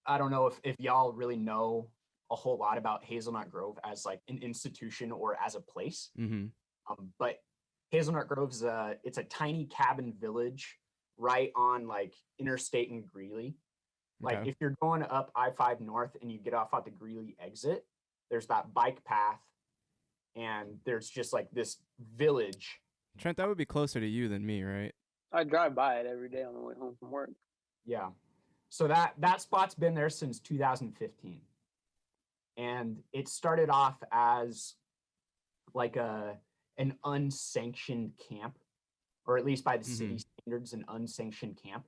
I don't know if y'all really know a whole lot about Hazelnut Grove as like an institution or as a place. Mm-hmm. But Hazelnut Grove's it's a tiny cabin village right on like interstate in Greeley. Like Okay. if you're going up I-5 North and you get off at the Greeley exit, there's that bike path and there's just like this village. Trent, that would be closer to you than me, right? I drive by it every day on the way home from work. Yeah. So that spot's been there since 2015. And it started off as like an unsanctioned camp, or at least by the city standards, an unsanctioned camp.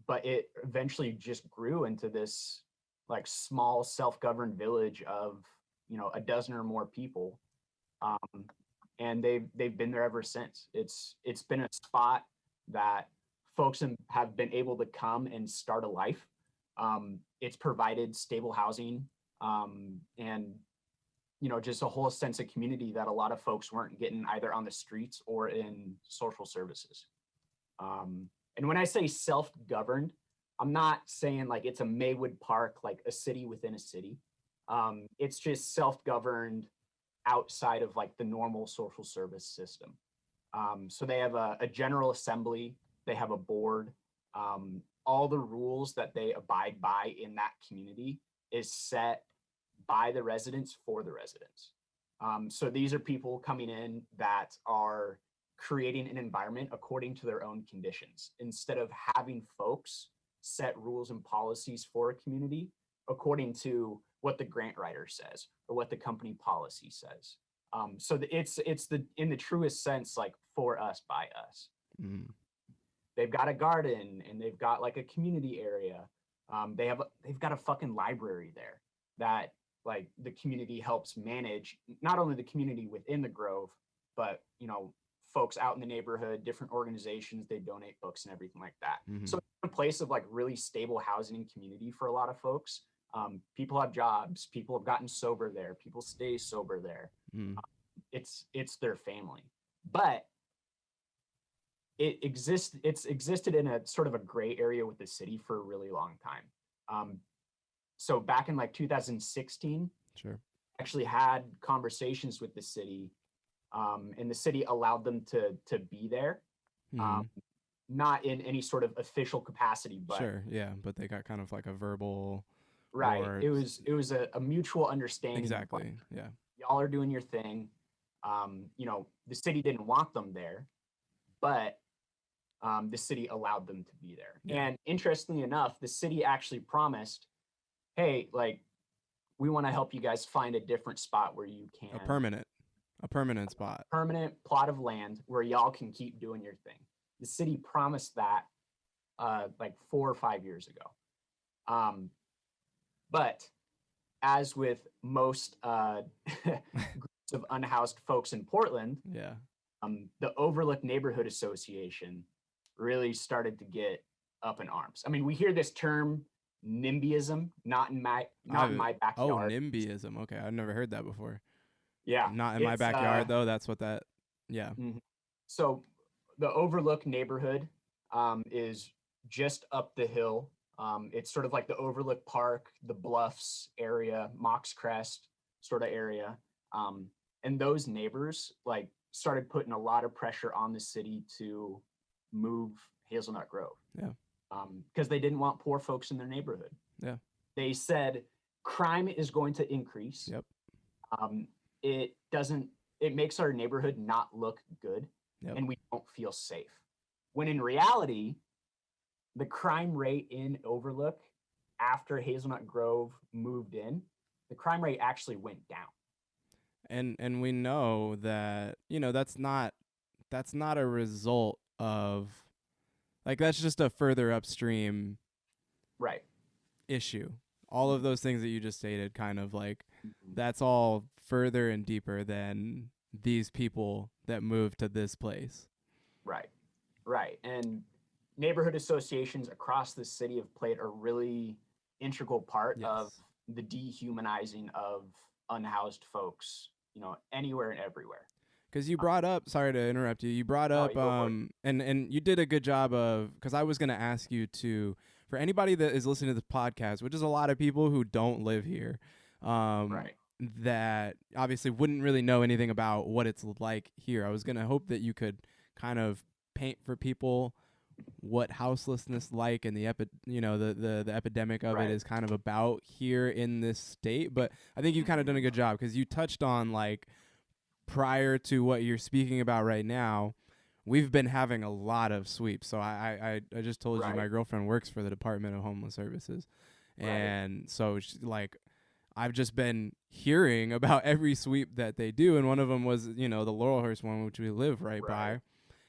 But it eventually just grew into this like small self-governed village of, you know, a dozen or more people. And they've been there ever since. It's been a spot that folks have been able to come and start a life. It's provided stable housing, and you know, just a whole sense of community that a lot of folks weren't getting either on the streets or in social services. And when I say self-governed, I'm not saying like it's a Maywood Park, like a city within a city. It's just self-governed outside of like the normal social service system. So they have a general assembly, they have a board. All the rules that they abide by in that community is set by the residents for the residents. So these are people coming in that are creating an environment according to their own conditions, instead of having folks set rules and policies for a community according to what the grant writer says or what the company policy says. So it's the, in the truest sense, like for us, by us. Mm. They've got a garden and they've got like a community area. They've got a fucking library there that like the community helps manage, not only the community within the Grove, but, you know, folks out in the neighborhood, different organizations, they donate books and everything like that. Mm-hmm. So it's a place of like really stable housing and community for a lot of folks. People have jobs, people have gotten sober there, people stay sober there. Mm. It's their family. But it's existed in a sort of a gray area with the city for a really long time. So back in like 2016, Sure. actually had conversations with the city, and the city allowed them to be there. Not in any sort of official capacity, but sure, yeah, but they got kind of like a verbal, right. or It was a mutual understanding. exactly, Like, yeah. y'all are doing your thing. You know, the city didn't want them there, but the city allowed them to be there. Yeah. And interestingly enough, the city actually promised, hey, like, we want to help you guys find a different spot where you can A permanent spot. Permanent plot of land where y'all can keep doing your thing. The city promised that like 4 or 5 years ago. But as with most groups of unhoused folks in Portland, Yeah. The Overlook Neighborhood Association really started to get up in arms. I mean, we hear this term Nimbyism, not in my Oh, backyard. Nimbyism. Okay, I've never heard that before. Yeah. Not in my backyard, though. That's what that, yeah. So the Overlook neighborhood is just up the hill. It's sort of like the Overlook Park, the Bluffs area, Mox Crest sort of area. And those neighbors like started putting a lot of pressure on the city to move Hazelnut Grove. Yeah. Because they didn't want poor folks in their neighborhood. Yeah. They said crime is going to increase. Yep. It makes our neighborhood not look good. Yep. And we don't feel safe. When in reality, the crime rate in Overlook after Hazelnut Grove moved in, the crime rate actually went down. And we know that, you know, that's not a result of, like, that's just a further upstream right issue. All of those things that you just stated, kind of like, that's all further and deeper than these people that moved to this place. Right. And neighborhood associations across the city have played a really integral part Yes. of the dehumanizing of unhoused folks, you know, anywhere and everywhere. Because you brought up, sorry to interrupt you, you brought up, and you did a good job of, because I was going to ask you to, for anybody that is listening to this podcast, which is a lot of people who don't live here, Right. that obviously wouldn't really know anything about what it's like here. I was going to hope that you could kind of paint for people what houselessness like and the epidemic of Right. it is kind of about here in this state. But I think you've kind of done a good job, because you touched on, like, prior to what you're speaking about right now, we've been having a lot of sweeps. So I just told you Right. my girlfriend works for the Department of Homeless Services. Right. And so like, I've just been hearing about every sweep that they do. And one of them was, the Laurelhurst one, which we live right by.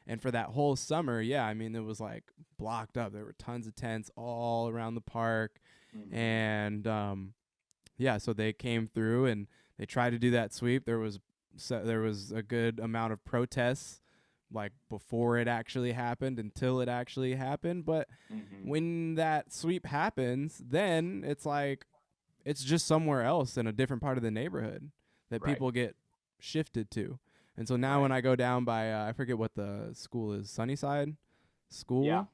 And for that whole summer, yeah, I mean, it was like blocked up. There were tons of tents all around the park. And yeah, so they came through and they tried to do that sweep. There was a good amount of protests, like, before it actually happened, until it actually happened. But when that sweep happens, then it's like, it's just somewhere else in a different part of the neighborhood that people get shifted to. And so now when I go down by, I forget what the school is, Sunnyside School? Yeah.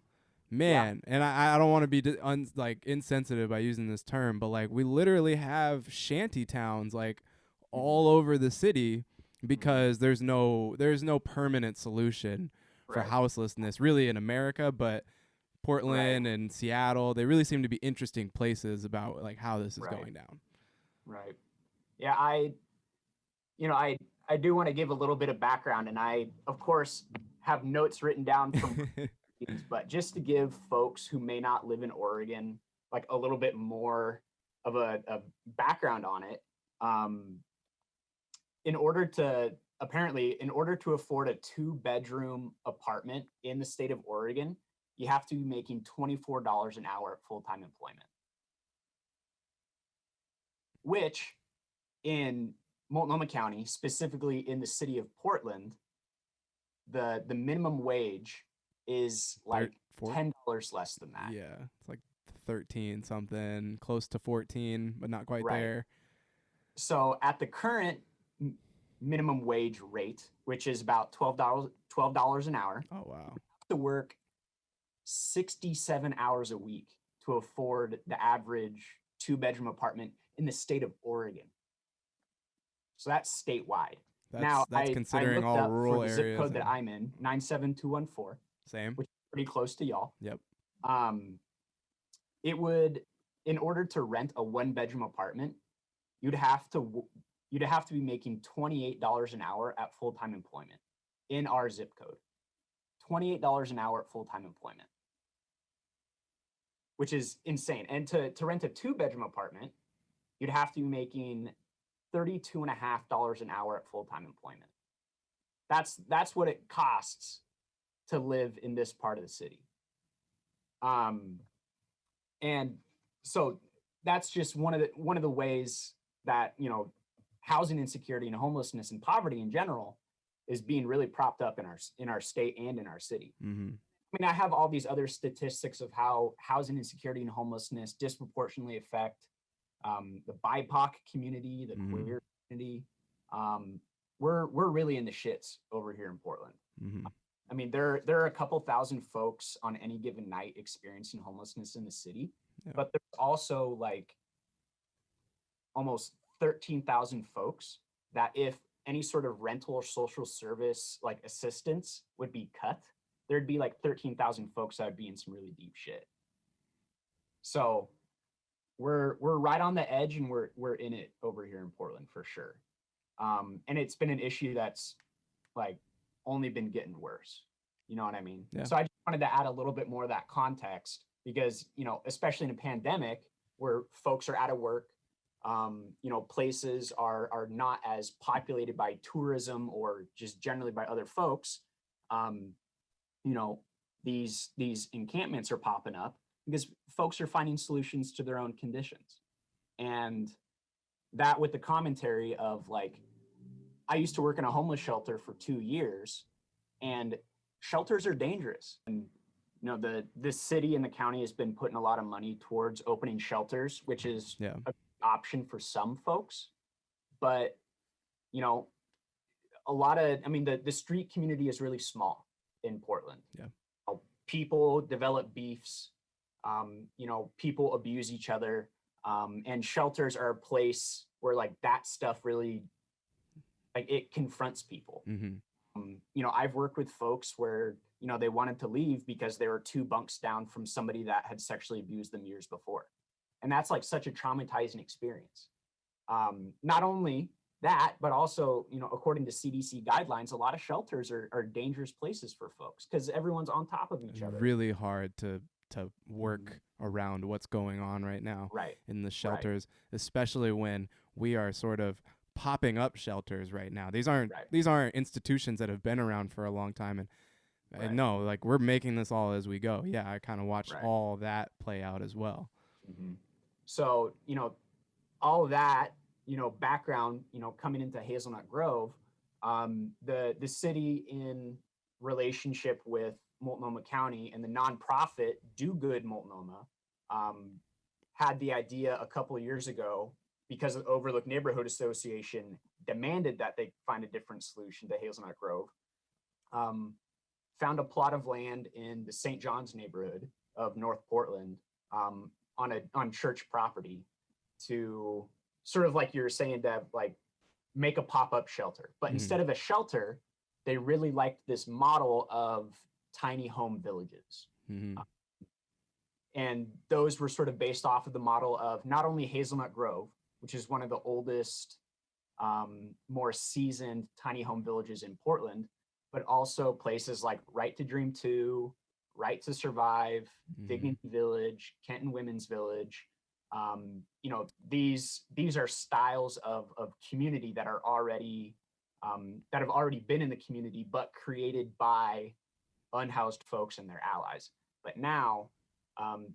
Man, and I don't want to be insensitive by using this term, but, like, we literally have shanty towns, like, all over the city, because there's no permanent solution for houselessness really in America. But Portland and Seattle, they really seem to be interesting places about, like, how this is going down. Right. Yeah, I do want to give a little bit of background, and I, of course, have notes written down from these, but just to give folks who may not live in Oregon, like, a little bit more of a background on it. In order to afford a 2-bedroom apartment in the state of Oregon, you have to be making $24 an hour at full-time employment, which in Multnomah County, specifically in the city of Portland, the minimum wage is like $10 less than that. Yeah, it's like 13 something, close to 14, but not quite there. So at the current minimum wage rate, which is about $12 an hour, oh wow, you have to work 67 hours a week to afford the average 2-bedroom apartment in the state of Oregon. So that's statewide. That's considering all rural areas. For the zip code that I'm in, 97214. Same. Which is pretty close to y'all. Yep. It would, in order to rent a 1-bedroom apartment, you'd have to be making $28 an hour at full-time employment in our zip code. $28 an hour at full-time employment, which is insane. And to rent a 2-bedroom apartment, you'd have to be making $32.50 an hour at full-time employment. That's what it costs to live in this part of the city. And so that's just one of the ways that, housing insecurity and homelessness and poverty in general is being really propped up in our state and in our city. I mean, I have all these other statistics of how housing insecurity and homelessness disproportionately affect the BIPOC community, the queer community. We're really in the shits over here in Portland. I mean, there are a couple thousand folks on any given night experiencing homelessness in the city, but there's also like almost 13,000 folks that, if any sort of rental or social service like assistance would be cut, there'd be like 13,000 folks that would be in some really deep shit. So we're right on the edge, and we're in it over here in Portland for sure. And it's been an issue that's like only been getting worse. You know what I mean? Yeah. So I just wanted to add a little bit more of that context because, especially in a pandemic where folks are out of work, places are not as populated by tourism or just generally by other folks. These encampments are popping up because folks are finding solutions to their own conditions. And that, with the commentary of like, I used to work in a homeless shelter for 2 years, and shelters are dangerous. And the city and the county has been putting a lot of money towards opening shelters, which is an option for some folks. But the street community is really small in Portland. Yeah. People develop beefs You know, people abuse each other, and shelters are a place where like that stuff really, like, it confronts people. Mm-hmm. You know, I've worked with folks where, you know, they wanted to leave because they were 2 bunks down from somebody that had sexually abused them years before. And that's like such a traumatizing experience. Not only that, but also, you know, according to CDC guidelines, a lot of shelters are dangerous places for folks because everyone's on top of each other. Really hard to work around what's going on right now in the shelters, especially when we are sort of popping up shelters right now. These aren't institutions that have been around for a long time, and no, like, we're making this all as we go. Yeah, I kind of watched all that play out as well. So, you know, all of that, you know, background, you know, coming into Hazelnut Grove, the city, in relationship with Multnomah County and the nonprofit Do Good Multnomah, had the idea a couple of years ago, because the Overlook Neighborhood Association demanded that they find a different solution to Hazelnut Grove, found a plot of land in the St. John's neighborhood of North Portland, on church property, to sort of, like you were saying, Dev, like, make a pop-up shelter. But instead of a shelter, they really liked this model of tiny home villages. And those were sort of based off of the model of not only Hazelnut Grove, which is one of the oldest, more seasoned tiny home villages in Portland, but also places like Right to Dream 2, Right to Survive, Dignity Village, Kenton Women's Village. You know, these are styles of community that are already, that have already been in the community, but created by unhoused folks and their allies. But now,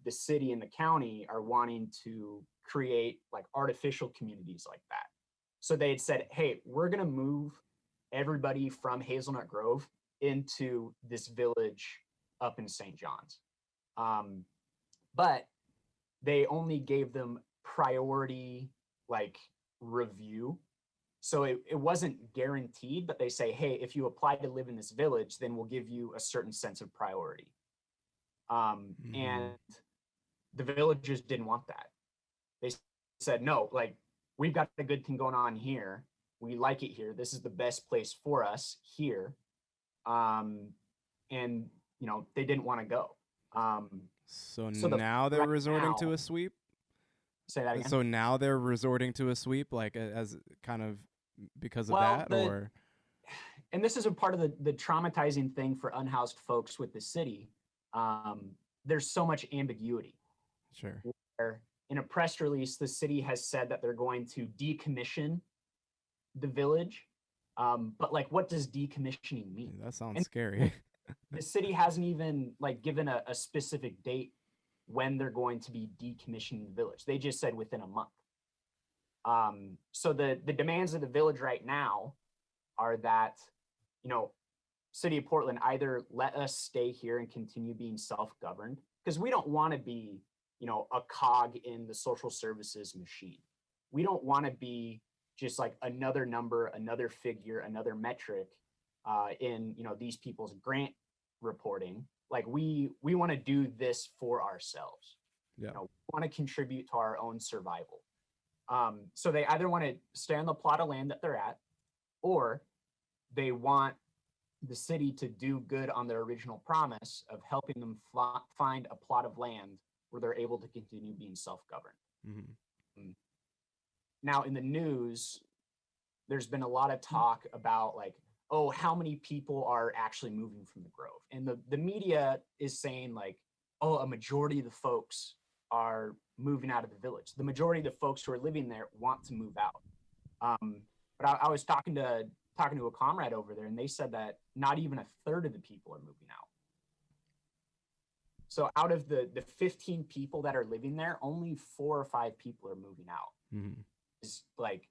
the city and the county are wanting to create like artificial communities like that. So they had said, hey, we're going to move everybody from Hazelnut Grove into this village up in St. John's. But they only gave them priority, like, review. So it wasn't guaranteed, but they say, hey, if you apply to live in this village, then we'll give you a certain sense of priority. And the villagers didn't want that. They said, no, like, we've got a good thing going on here. We like it here. This is the best place for us here. And, you know, they didn't want to go. So now they're resorting to a sweep? Say that again? So now they're resorting to a sweep, like, as kind of because of that? Or and this is a part of the traumatizing thing for unhoused folks with the city. There's so much ambiguity. Sure. Where in a press release, the city has said that they're going to decommission the village. But like, what does decommissioning mean? That sounds scary. The city hasn't even like given a specific date when they're going to be decommissioning the village. They just said within a month. So the demands of the village right now are that, you know, City of Portland, either let us stay here and continue being self-governed, because we don't want to be, you know, a cog in the social services machine. We don't want to be just like another number, another figure, another metric in, you know, these people's grant reporting. Like, we want to do this for ourselves. Yeah. You know, we want to contribute to our own survival. So they either want to stay on the plot of land that they're at, or they want the city to do good on their original promise of helping them find a plot of land where they're able to continue being self-governed. Now, in the news, there's been a lot of talk about like, oh, how many people are actually moving from the Grove? And the media is saying like, oh, a majority of the folks are moving out of the village. The majority of the folks who are living there want to move out. But I was talking to a comrade over there, and they said that not even a third of the people are moving out. So out of the 15 people that are living there, only 4 or 5 people are moving out. It's like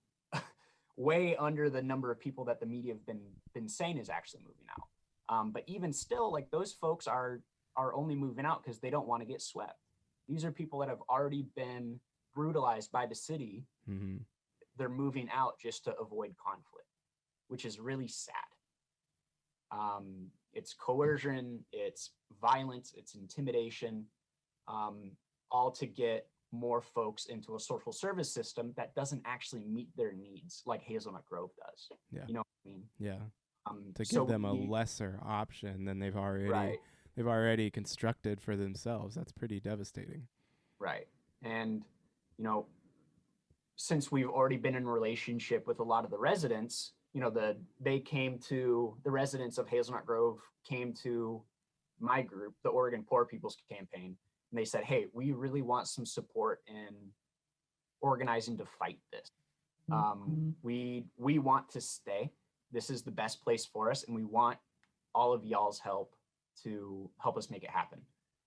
way under the number of people that the media have been saying is actually moving out. But even still, like, those folks are only moving out because they don't want to get swept. These are people that have already been brutalized by the city. They're moving out just to avoid conflict, which is really sad. It's coercion, it's violence, it's intimidation. all to get more folks into a social service system that doesn't actually meet their needs like Hazelnut Grove does. Yeah. You know what I mean? Yeah. To So give them a lesser option than they've already constructed for themselves. That's pretty devastating. Right. And, you know, since we've already been in a relationship with a lot of the residents, you know, the residents of Hazelnut Grove came to my group, the Oregon Poor People's Campaign, and they said, hey, we really want some support in organizing to fight this. We want to stay. This is the best place for us, and we want all of y'all's help to help us make it happen.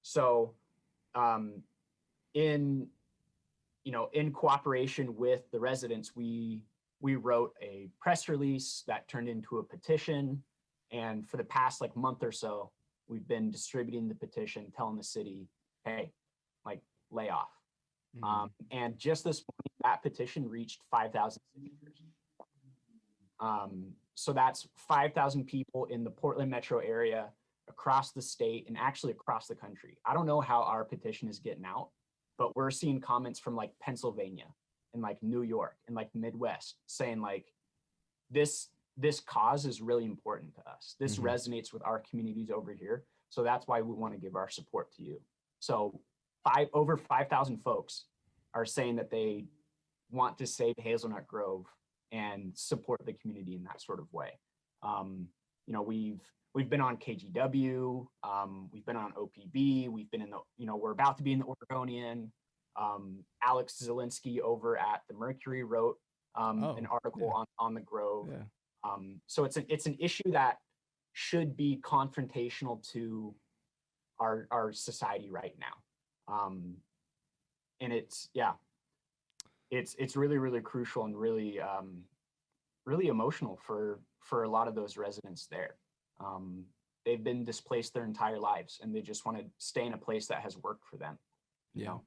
So in cooperation with the residents, we wrote a press release that turned into a petition. And for the past month or so, we've been distributing the petition, telling the city, hey, lay off. And just this morning, that petition reached 5,000 signatures. So that's 5,000 people in the Portland metro area, across the state, and actually across the country. I don't know how our petition is getting out, but we're seeing comments from Pennsylvania and New York and the Midwest saying this cause is really important to us. This resonates with our communities over here. So that's why we want to give our support to you. So over 5,000 folks are saying that they want to save Hazelnut Grove and support the community in that sort of way. We've been on KGW, we've been on OPB, we've been in we're about to be in the Oregonian. Alex Zielinski over at the Mercury wrote an article on the Grove. Yeah. So it's an issue that should be confrontational to our society right now. And it's really, really crucial and really, really emotional for a lot of those residents there. They've been displaced their entire lives, and they just want to stay in a place that has worked for them. Yeah.